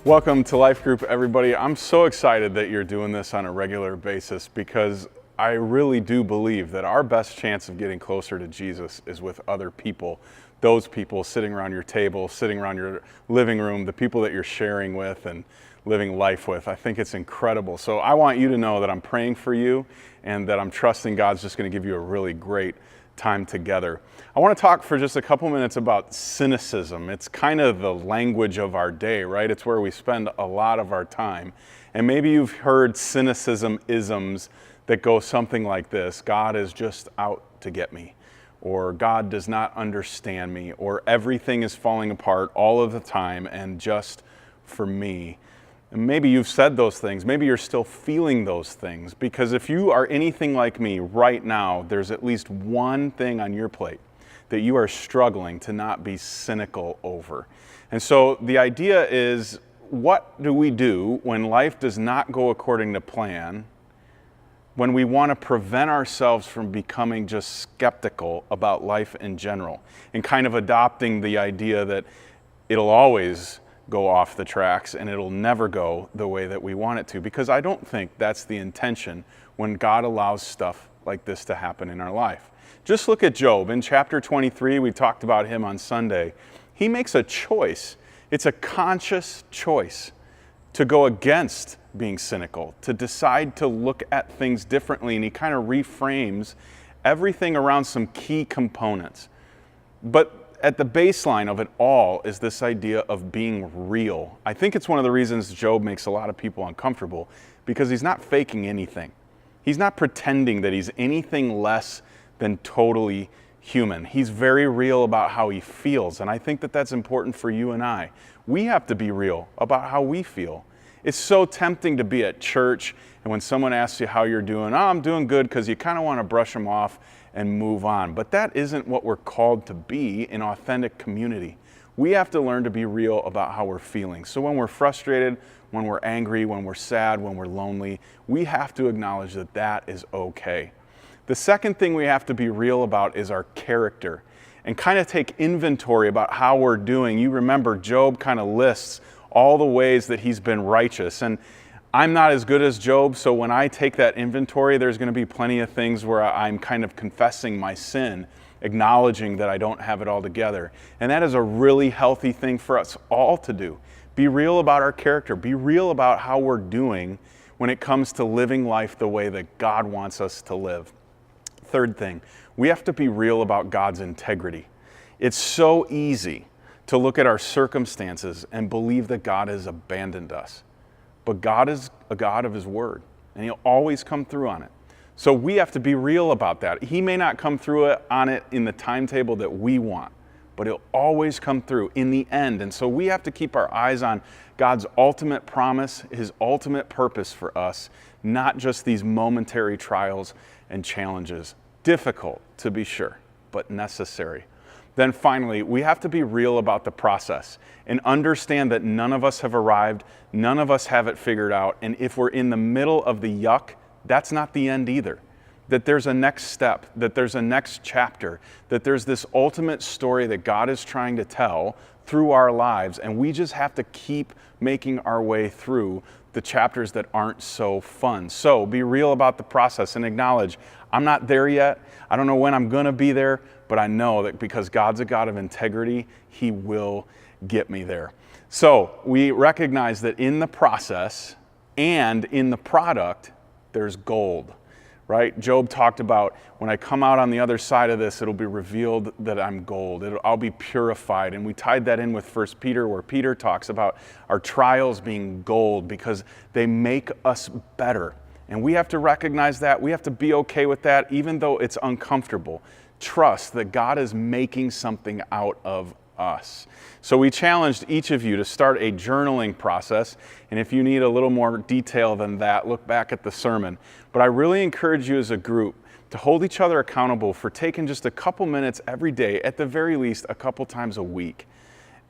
Welcome to Life Group, everybody. I'm so excited that you're doing this on a regular basis because I really do believe that our best chance of getting closer to Jesus is with other people. Those people sitting around your table, sitting around your living room, the people that you're sharing with and living life with. I think it's incredible. So I want you to know that I'm praying for you and that I'm trusting God's just going to give you a really great time together. I want to talk for just a couple minutes about cynicism. It's kind of the language of our day, right? It's where we spend a lot of our time. And maybe you've heard cynicism isms that go something like this: God is just out to get me, or God does not understand me, or everything is falling apart all of the time and just for me. And maybe you've said those things. Maybe you're still feeling those things, because if you are anything like me right now, there's at least one thing on your plate that you are struggling to not be cynical over. And so the idea is, what do we do when life does not go according to plan, when we want to prevent ourselves from becoming just skeptical about life in general and kind of adopting the idea that it'll always go off the tracks and it'll never go the way that we want it to? Because I don't think that's the intention when God allows stuff like this to happen in our life. Just look at Job. In chapter 23, we talked about him on Sunday. He makes a choice. It's a conscious choice to go against being cynical, to decide to look at things differently, and he kind of reframes everything around some key components. But at the baseline of it all is this idea of being real. I think it's one of the reasons Job makes a lot of people uncomfortable, because he's not faking anything. He's not pretending that he's anything less than totally human. He's very real about how he feels, and I think that that's important for you and I. We have to be real about how we feel. It's so tempting to be at church, and when someone asks you how you're doing, "Oh, I'm doing good," because you kind of want to brush them off and move on. But that isn't what we're called to be in authentic community. We have to learn to be real about how we're feeling. So when we're frustrated, when we're angry, when we're sad, when we're lonely, we have to acknowledge that that is okay. The second thing we have to be real about is our character, and kind of take inventory about how we're doing. You remember Job kind of lists all the ways that he's been righteous. And I'm not as good as Job, so when I take that inventory, there's going to be plenty of things where I'm kind of confessing my sin, acknowledging that I don't have it all together. And that is a really healthy thing for us all to do. Be real about our character. Be real about how we're doing when it comes to living life the way that God wants us to live. Third thing, we have to be real about God's integrity. It's so easy to look at our circumstances and believe that God has abandoned us. But God is a God of His Word, and He'll always come through on it. So we have to be real about that. He may not come through on it in the timetable that we want, but He'll always come through in the end. And so we have to keep our eyes on God's ultimate promise, His ultimate purpose for us, not just these momentary trials and challenges. Difficult, to be sure, but necessary. Then finally, we have to be real about the process and understand that none of us have arrived, none of us have it figured out, and if we're in the middle of the yuck, that's not the end either. That there's a next step, that there's a next chapter, that there's this ultimate story that God is trying to tell through our lives, and we just have to keep making our way through the chapters that aren't so fun. So be real about the process and acknowledge, I'm not there yet, I don't know when I'm gonna be there, but I know that because God's a God of integrity, He will get me there. So we recognize that in the process and in the product, there's gold, right? Job talked about, when I come out on the other side of this, it'll be revealed that I'm gold. I'll be purified. And we tied that in with 1 Peter, where Peter talks about our trials being gold because they make us better. And we have to recognize that. We have to be okay with that, even though it's uncomfortable. Trust that God is making something out of us. So we challenged each of you to start a journaling process. And if you need a little more detail than that, look back at the sermon. But I really encourage you as a group to hold each other accountable for taking just a couple minutes every day, at the very least a couple times a week,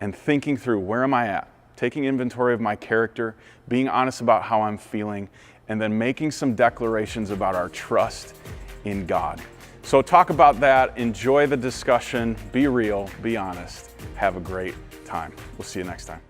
and thinking through, where am I at? Taking inventory of my character, being honest about how I'm feeling, and then making some declarations about our trust in God. So talk about that, enjoy the discussion, be real, be honest, have a great time. We'll see you next time.